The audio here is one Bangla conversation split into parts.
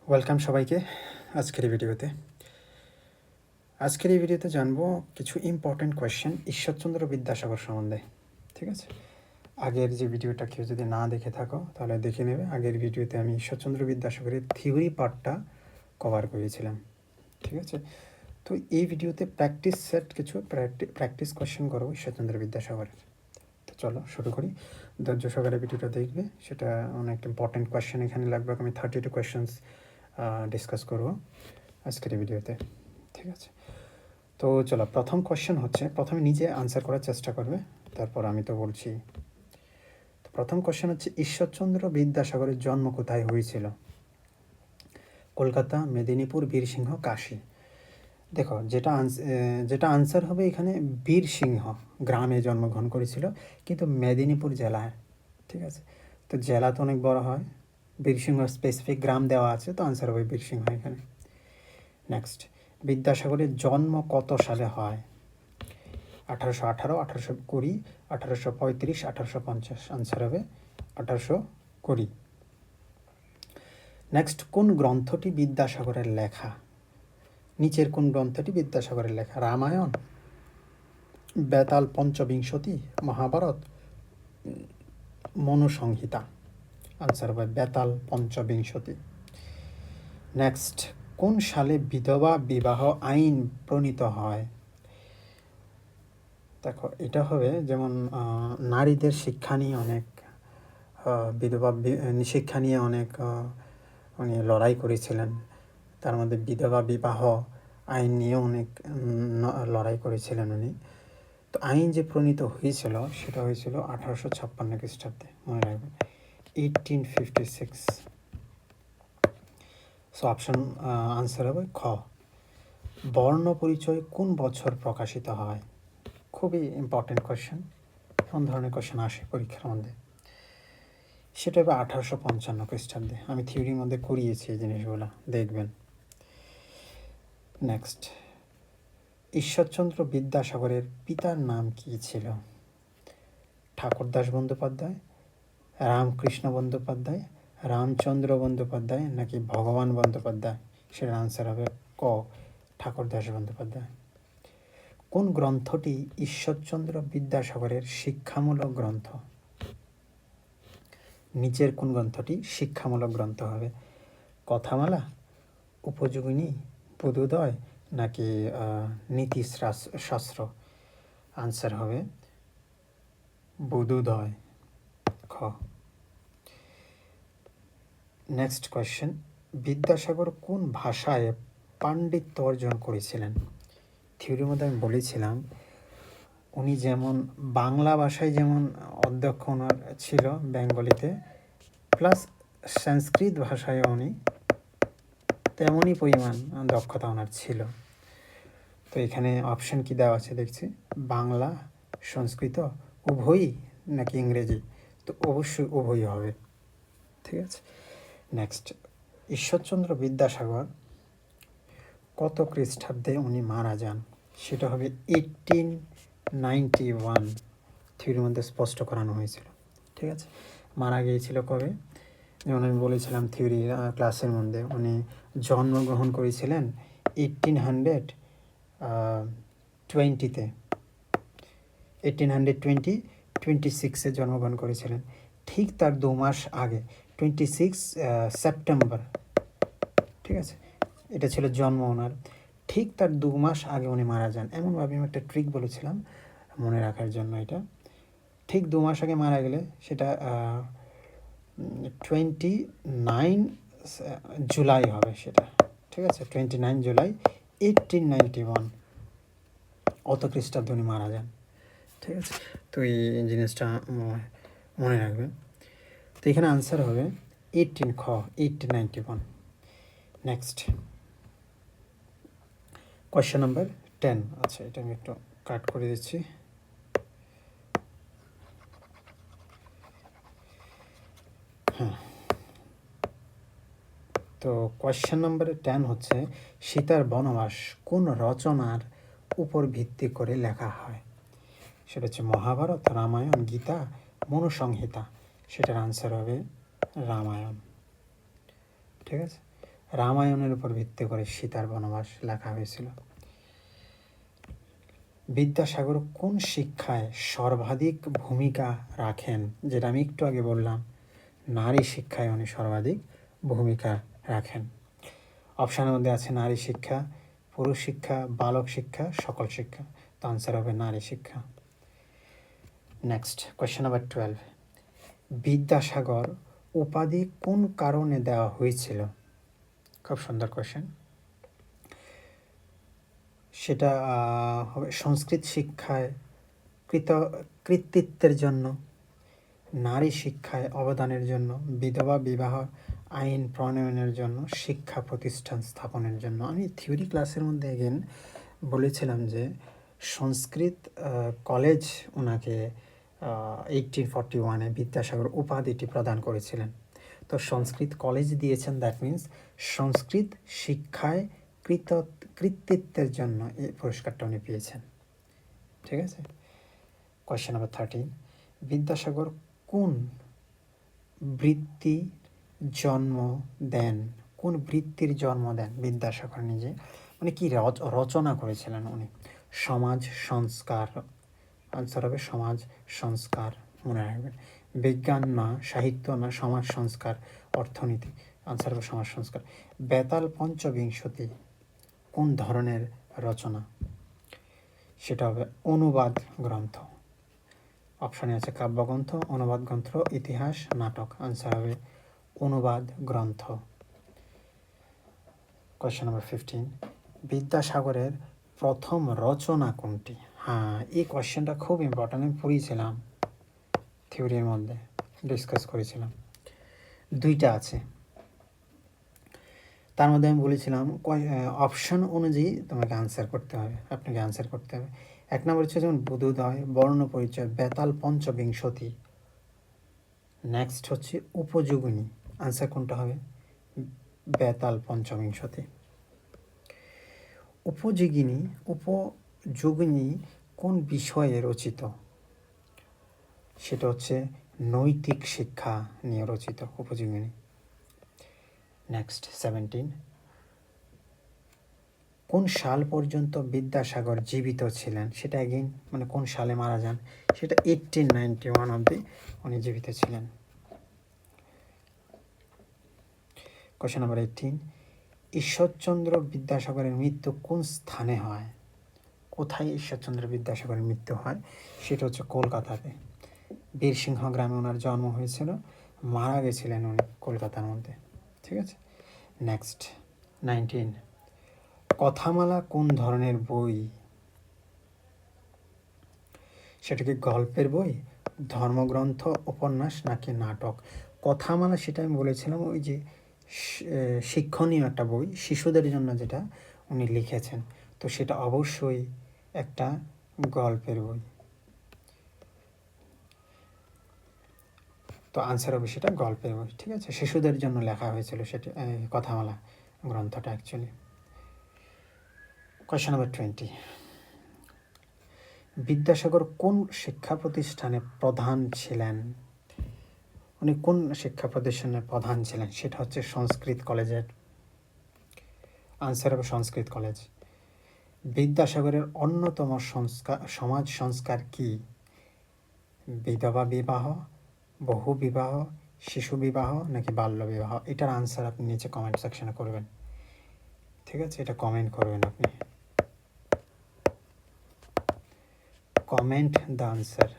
ওয়েলকাম সবাইকে আজকের এই ভিডিওতে জানবো কিছু ইম্পর্টেন্ট কোয়েশ্চেন ঈশ্বরচন্দ্র বিদ্যাসাগর সম্বন্ধে। ঠিক আছে, আগের যে ভিডিওটা কেউ যদি না দেখে থাকো তাহলে দেখে নেবে। আগের ভিডিওতে আমি ঈশ্বরচন্দ্র বিদ্যাসাগরের থিওরি পার্টটা কভার করেছিলাম। ঠিক আছে, তো এই ভিডিওতে প্র্যাকটিস সেট কিছু প্র্যাকটিস কোয়েশ্চেন করবো ঈশ্বরচন্দ্র বিদ্যাসাগরের। তো চলো শুরু করি। ধৈর্য সহকারে ভিডিওটা দেখবে, সেটা অনেক ইম্পর্টেন্ট কোয়েশ্চেন এখানে লাগবে। আমি 32 কোয়েশ্চেন্স ডিসকাস করবো আজকের এই ভিডিওতে। ঠিক আছে, তো চলো প্রথম কোয়েশ্চেন হচ্ছে, প্রথমে নিজে আনসার করার চেষ্টা করবে, তারপর আমি তো বলছি। তো প্রথম কোয়েশ্চেন হচ্ছে, ঈশ্বরচন্দ্র বিদ্যাসাগরের জন্ম কোথায় হয়েছিল? কলকাতা, মেদিনীপুর, বীরসিংহ, কাশী। দেখো, যেটা আনসার হবে এখানে বীরসিংহ গ্রামে জন্মগ্রহণ করেছিল, কিন্তু মেদিনীপুর জেলায়। ঠিক আছে, তো জেলা তো অনেক বড় হয়, বীরসিংহ স্পেসিফিক গ্রাম দেওয়া আছে, তো আনসার হবে বীরসিংহ এখানে। নেক্সট, বিদ্যাসাগরের জন্ম কত সালে হয়? 1818, 1820, 1835, 1850। আনসার হবে 1820। নেক্সট, কোন গ্রন্থটি বিদ্যাসাগরের লেখা? নিচের কোন গ্রন্থটি বিদ্যাসাগরের লেখা? রামায়ণ, বেতাল পঞ্চবিংশতি, মহাভারত, মনুসংহিতা। আনসার হবে বেতাল পঞ্চবিংশতি। নেক্সট, কোন সালে বিধবা বিবাহ আইন প্রণীত হয়? দেখো, এটা হবে যেমন নারীদের শিক্ষা নিয়ে অনেক বিধবা শিক্ষা নিয়ে অনেক উনি লড়াই করেছিলেন। তার মধ্যে বিধবা বিবাহ আইন নিয়ে অনেক লড়াই করেছিলেন উনি। তো আইন যে প্রণীত হয়েছিল সেটা হয়েছিল 1856 খ্রিস্টাব্দে, মনে রাখবেন, 1856। সো অপশন আনসার হবে খ। বর্ণ পরিচয় কোন বছর প্রকাশিত হয়? খুবই ইম্পর্টেন্ট কোয়েশ্চেন, কোন ধরনের কোয়েশ্চেন আসে পরীক্ষার মধ্যে। সেটা হবে 1855 খ্রিস্টাব্দে। আমি থিওরির মধ্যে করিয়েছি এই জিনিসগুলো, দেখবেন। নেক্সট, ঈশ্বরচন্দ্র বিদ্যাসাগরের পিতার নাম কি ছিল? ঠাকুরদাস বন্দ্যোপাধ্যায়, রামকৃষ্ণ বন্দ্যোপাধ্যায়, রামচন্দ্র বন্দ্যোপাধ্যায়, নাকি ভগবান বন্দ্যোপাধ্যায়? সেটার আনসার হবে ক, ঠাকুরদাস বন্দ্যোপাধ্যায়। কোন গ্রন্থটি ঈশ্বরচন্দ্র বিদ্যাসাগরের শিক্ষামূলক গ্রন্থ? নিচের কোন গ্রন্থটি শিক্ষামূলক গ্রন্থ হবে? কথামালা, উপযোগিনী, বোধোদয়, নাকি নীতি শাস্ত্র? আনসার হবে বোধোদয়, খ। নেক্সট কোয়েশ্চেন, বিদ্যাসাগর কোন ভাষায় পাণ্ডিত্য অর্জন করেছিলেন? থিওরির মধ্যে আমি বলেছিলাম উনি যেমন বাংলা ভাষায় যেমন অধ্যক্ষ ওনার ছিল বেঙ্গলিতে, প্লাস সংস্কৃত ভাষায় উনি তেমনই পরিমাণ দক্ষতা ওনার ছিল। তো এখানে অপশন কি দেওয়া আছে দেখছি, বাংলা, সংস্কৃত, উভয়ই, নাকি ইংরেজি? তো অবশ্যই উভয়ই হবে। ঠিক আছে, নেক্সট, ঈশ্বরচন্দ্র বিদ্যাসাগর কত খ্রিস্টাব্দে উনি মারা যান? সেটা হবে 1891। থিওরির মধ্যে স্পষ্ট করানো হয়েছিল। ঠিক আছে, মারা গিয়েছিল কবে? যেমন আমি বলেছিলাম থিওরি ক্লাসের মধ্যে, উনি জন্মগ্রহণ করেছিলেন 1820-তে, 1826-এ জন্মগ্রহণ করেছিলেন। ঠিক তার 2 মাস আগে, 26 সেপ্টেম্বর, ঠিক আছে, এটা ছিল জন্ম ওনার। ঠিক তার 2 মাস আগে উনি মারা যান। এমনভাবে আমি একটা ট্রিক বলেছিলাম মনে রাখার জন্য, এটা ঠিক 2 মাস আগে মারা গেলে সেটা 29 জুলাই হবে সেটা। ঠিক আছে, 29 জুলাই 1891, অত খ্রিস্টাব্দে উনি মারা যান। ঠিক আছে, তো এই জিনিসটা মনে রাখবেন। তো এখানে আনসার হবে 1891। Next, question number 10। আচ্ছা, এটা আমি একটু কাট করে দিচ্ছি। হ্যাঁ, তো কোয়েশ্চেন নাম্বার 10 হচ্ছে, সীতার বনবাস কোন রচনার উপর ভিত্তি করে লেখা হয়? সেটা হচ্ছে মহাভারত, রামায়ণ, গীতা, মনুসংহিতা। সেটার আনসার হবে রামায়ণ। ঠিক আছে, রামায়ণের উপর ভিত্তি করে সীতার বনবাস লেখা হয়েছিল। বিদ্যাসাগর কোন শিক্ষায় সর্বাধিক ভূমিকা রাখেন? যেটা আমি একটু আগে বললাম, নারী শিক্ষায় উনি সর্বাধিক ভূমিকা রাখেন। অপশানের মধ্যে আছে নারী শিক্ষা, পুরুষ শিক্ষা, বালক শিক্ষা, সকল শিক্ষা। তো আনসার হবে নারী শিক্ষা। নেক্সট কোয়েশ্চেন নাম্বার 12, বিদ্যাসাগর উপাধি কোন কারণে দেওয়া হয়েছিল? খুব সুন্দর কোয়েশ্চেন। সেটা হবে সংস্কৃত শিক্ষায় কৃতিত্বের জন্য, নারী শিক্ষায় অবদানের জন্য, বিধবা বিবাহ আইন প্রণয়নের জন্য, শিক্ষা প্রতিষ্ঠান স্থাপনের জন্য। আমি থিওরি ক্লাসের মধ্যে এগেন বলেছিলাম যে সংস্কৃত কলেজ ওনাকে 1841-এ বিদ্যাসাগর উপাধিটি প্রদান করেছিলেন। তো সংস্কৃত কলেজ দিয়েছেন, দ্যাট মিন্স সংস্কৃত শিক্ষায় কৃতিত্বের জন্য এই পুরস্কারটা উনি পেয়েছেন। ঠিক আছে। কোয়েশ্চেন নাম্বার 13, বিদ্যাসাগর কোন বৃত্তি জন্ম দেন? কোন বৃত্তির জন্ম দেন বিদ্যাসাগর নিজে? মানে কি রচনা করেছিলেন উনি? সমাজ সংস্কার, আনসার হবে সমাজ সংস্কার, মনে রাখবেন। বিজ্ঞান না, সাহিত্য না, সমাজ সংস্কার, অর্থনীতি, আনসার হবে সমাজ সংস্কার। বেতাল পঞ্চবিংশতি কোন ধরনের রচনা? সেটা হবে অনুবাদ গ্রন্থ। অপশানে আছে কাব্যগ্রন্থ, অনুবাদ গ্রন্থ, ইতিহাস, নাটক। আনসার হবে অনুবাদ গ্রন্থ। কোয়েশ্চেন নাম্বার 15, বিদ্যাসাগরের প্রথম রচনা কোনটি? হ্যাঁ, এই কোয়েশ্চেনটা খুব ইম্পর্ট্যান্ট। আমি পড়িয়েছিলাম থিওরির মধ্যে, ডিসকাস করেছিলাম। দুইটা আছে, তার মধ্যে আমি বলেছিলাম অপশান অনুযায়ী তোমাকে আনসার করতে হবে, আপনাকে আনসার করতে হবে। এক নম্বর হচ্ছে যেমন বোধোদয়, বর্ণ পরিচয়, বেতাল পঞ্চবিংশতি। নেক্সট হচ্ছে উপযোগিনী, আনসার কোনটা হবে? বেতাল পঞ্চবিংশতি। উপযোগিনী কোন বিষয়ে রচিত? সেটা হচ্ছে নৈতিক শিক্ষা নিয়ে রচিত উপযোগিনী। নেক্সট 17, কোন সাল পর্যন্ত বিদ্যাসাগর জীবিত ছিলেন? সেটা এগেইন মানে কোন সালে মারা যান? সেটা 1891 অবধি উনি জীবিত ছিলেন। কোয়েশ্চেন নাম্বার 18, ঈশ্বরচন্দ্র বিদ্যাসাগরের মৃত্যু কোন স্থানে হয়? কোথায় ঈশ্বরচন্দ্র বিদ্যাসাগরের মৃত্যু হয়? সেটা হচ্ছে কলকাতাতে। বীরসিংহ গ্রামে ওনার জন্ম হয়েছিল, মারা গেছিলেন উনি কলকাতার মধ্যে। ঠিক আছে। নেক্সট 19, কথামালা কোন ধরনের বই? সেটা কি গল্পের বই, ধর্মগ্রন্থ, উপন্যাস নাকি নাটক? কথামালা সেটা আমি বলেছিলাম ওই যে শিক্ষণীয় একটা বই, শিশুদের জন্য যেটা উনি লিখেছেন, তো সেটা অবশ্যই একটা গল্পের বই। তো আনসার হবে সেটা গল্পের বই। ঠিক আছে, শিশুদের জন্য লেখা হয়েছিল সেটা কথামালা গ্রন্থটা অ্যাকচুয়ালি। কোয়েশ্চেন নাম্বার 20, বিদ্যাসাগর কোন শিক্ষা প্রতিষ্ঠানে প্রধান ছিলেন? উনি কোন শিক্ষা প্রতিষ্ঠানের প্রধান ছিলেন? সেটা হচ্ছে সংস্কৃত কলেজের। আনসার হবে সংস্কৃত কলেজ। বিদ্যাসাগরের অন্যতম সমাজ সংস্কার কি? বিধবা বিবাহ, বহু বিবাহ, শিশু বিবাহ নাকি বাল্য বিবাহ? এটার আনসার আপনি নিচে কমেন্ট সেকশনে করবেন। ঠিক আছে, এটা কমেন্ট করবেন আপনি, কমেন্ট দ্য আনসার।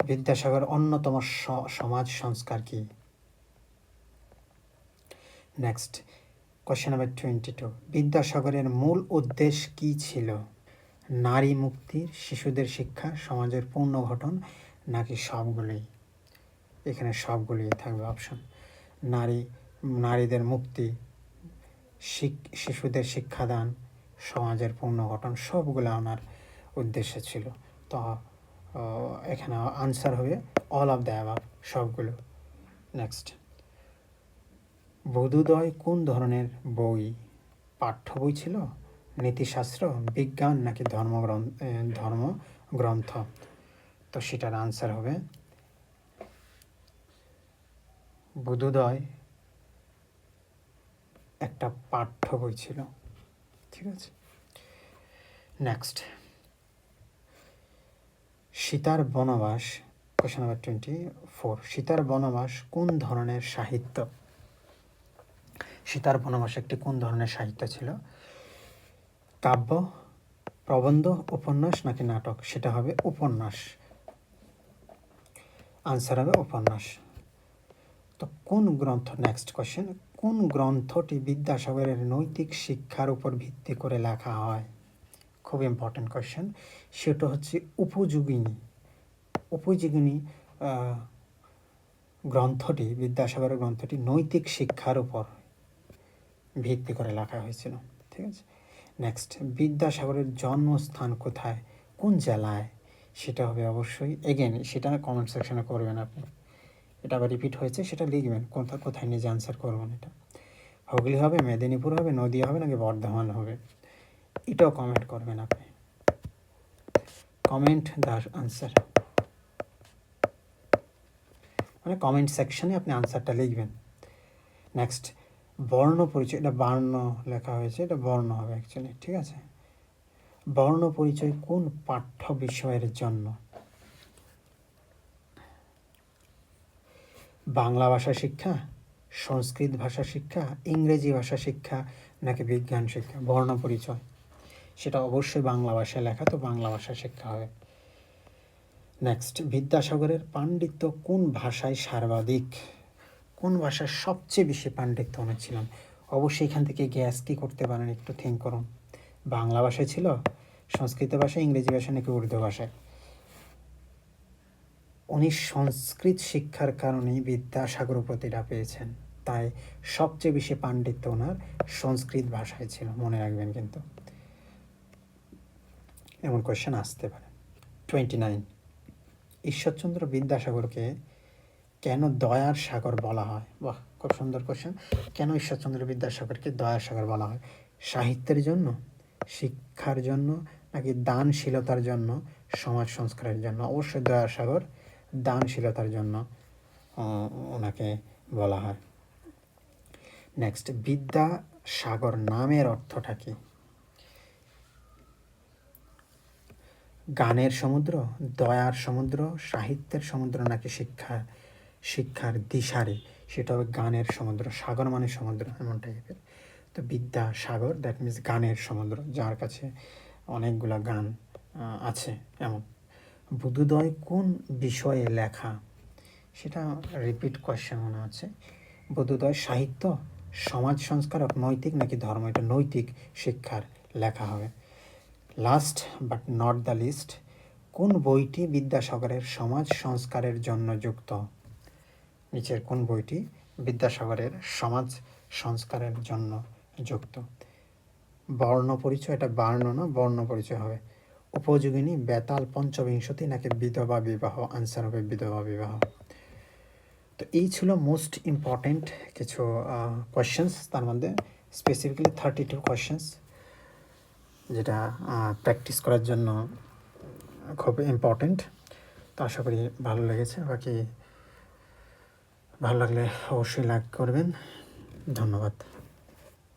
বিদ্যাসাগর অন্যতম সমাজ সংস্কার কি? নেক্সট কোয়েশ্চেন নাম্বার 22, বিদ্যাসাগরের মূল উদ্দেশ্য কি ছিল? নারী মুক্তি, শিশুদের শিক্ষা, সমাজের পুনর্গঠন নাকি সবগুলোই? এখানে সবগুলোই থাকবে অপশন। নারীদের মুক্তি, শিশুদের শিক্ষাদান, সমাজের পুনর্গঠন, সবগুলো ওনার উদ্দেশ্য ছিল। তো এখানে আনসার হবে অল অফ দ্য অ্যাবাভ, সবগুলো। নেক্সট, বোধোদয় কোন ধরনের বই? পাঠ্য বই ছিল, নীতিশাস্ত্র, বিজ্ঞান নাকি ধর্মগ্রন্থ? তো সেটার আনসার হবে বুদ্ধোদয় একটা পাঠ্য বই ছিল। ঠিক আছে, নেক্সট, সীতার বনবাস, কোশ্চেন নাম্বার 24, সীতার বনবাস কোন ধরনের সাহিত্য? সীতার বনবাস একটি কোন ধরনের সাহিত্য ছিল? কাব্য, প্রবন্ধ, উপন্যাস নাকি নাটক? সেটা হবে উপন্যাস, আনসার হবে উপন্যাস। তো কোন গ্রন্থ, নেক্সট কোশ্চেন, কোন গ্রন্থটি বিদ্যাসাগরের নৈতিক শিক্ষার উপর ভিত্তি করে লেখা হয়? খুব ইম্পর্টেন্ট কোশ্চেন। সেটা হচ্ছে উপযোগিনী। উপযোগিনী গ্রন্থটি, বিদ্যাসাগরের গ্রন্থটি নৈতিক শিক্ষার উপর ভিত্তি করে লেখা হয়েছিল। ঠিক আছে, নেক্সট, বিদ্যাসাগরের জন্মস্থান কোথায়, কোন জেলায়? সেটা হবে অবশ্যই, এগেন সেটা কমেন্ট সেকশনে করবেন আপনি, এটা আবার রিপিট হয়েছে সেটা লিখবেন, কোথায় নিজে আনসার করবেন। এটা হুগলি হবে, মেদিনীপুর হবে, নদীয়া হবে নাকি বর্ধমান হবে, এটাও কমেন্ট করবেন আপনি, কমেন্ট দ্য আনসার, মানে কমেন্ট সেকশনে আপনি আনসারটা লিখবেন। নেক্সট, বর্ণ পরিচয়, এটা বর্ণ লেখা হয়েছে, এটা বর্ণ হবে অ্যাকচুয়ালি। ঠিক আছে, বর্ণ পরিচয় কোন পাঠ্য বিষয়ের জন্য? বাংলা ভাষা শিক্ষা, সংস্কৃত ভাষা শিক্ষা, ইংরেজি ভাষা শিক্ষা নাকি বিজ্ঞান শিক্ষা? বর্ণ পরিচয় সেটা অবশ্যই বাংলা ভাষায় লেখা, তো বাংলা ভাষা শিক্ষা হবে। নেক্সট, বিদ্যাসাগরের পাণ্ডিত্য কোন ভাষায় সর্বাধিক? কোন ভাষার সবচেয়ে বেশি পাণ্ডিত্য ওনার ছিলেন? অবশ্যই এখান থেকে গ্যাস কি করতে পারেন, একটু থিঙ্ক করুন। বাংলা ভাষায় ছিল, সংস্কৃত ভাষা, ইংরেজি ভাষা নাকি উর্দু ভাষায়? উনি সংস্কৃত শিক্ষার কারণেই বিদ্যাসাগর উপাধিটা পেয়েছেন, তাই সবচেয়ে বেশি পাণ্ডিত্য ওনার সংস্কৃত ভাষায় ছিল, মনে রাখবেন কিন্তু, এমন কোয়েশ্চেন আসতে পারে। 29, ঈশ্বরচন্দ্র বিদ্যাসাগরকে কেন দয়ার সাগর বলা হয়? বাহ, খুব সুন্দর কোয়েশ্চেন। কেন ঈশ্বরচন্দ্র বিদ্যাসাগরকে দয়ার সাগর বলা হয়? সাহিত্যের জন্য, শিক্ষার জন্য নাকি দানশীলতার জন্য, সমাজ সংস্কারের জন্য? অবশ্যই দয়ার সাগর, দানশীলতার জন্য ওনাকে বলা হয়। নেক্সট, বিদ্যাসাগর নামের অর্থটা কি? গানের সমুদ্র, দয়ার সমুদ্র, সাহিত্যের সমুদ্র নাকি শিক্ষার দিশারি? সেটা হবে গানের সমুদ্র, সাগর মানে সমুদ্র এমন টাইপের। তো বিদ্যাসাগর দ্যাট মিনস গানের সমুদ্র, যার কাছে অনেকগুলা গান আছে এমন। বুদ্ধোদয় কোন বিষয়ে লেখা? সেটা রিপিট কোয়েশ্চেন মনে হচ্ছে। বুদ্ধোদয় সাহিত্য, সমাজ সংস্কারক, নৈতিক নাকি ধর্ম? এটা নৈতিক শিক্ষার লেখা হবে। Last but not the least, কোন বইটি বিদ্যাসাগরের সমাজ সংস্কারের জন্য যুক্ত? নিচের কোন বইটি বিদ্যাসাগরের সমাজ সংস্কারের জন্য যুক্ত? বর্ণ পরিচয়, এটা বর্ণ না, বর্ণ পরিচয় হবে। উপযোগিনী, বেতাল, পঞ্চবিংশতি নাকি বিধবা বিবাহ? আনসার হবে বিধবা বিবাহ। তো এই ছিল মোস্ট ইম্পর্টেন্ট কিছু কোয়েশ্চেন্স, তার মধ্যে স্পেসিফিক্যালি 32 কোয়েশ্চেন্স, যেটা প্র্যাকটিস করার জন্য খুব ইম্পর্টেন্ট। তো আশা করি ভালো লেগেছে, বাকি ভালো লাগলে অবশ্যই লাইক করবেন। ধন্যবাদ।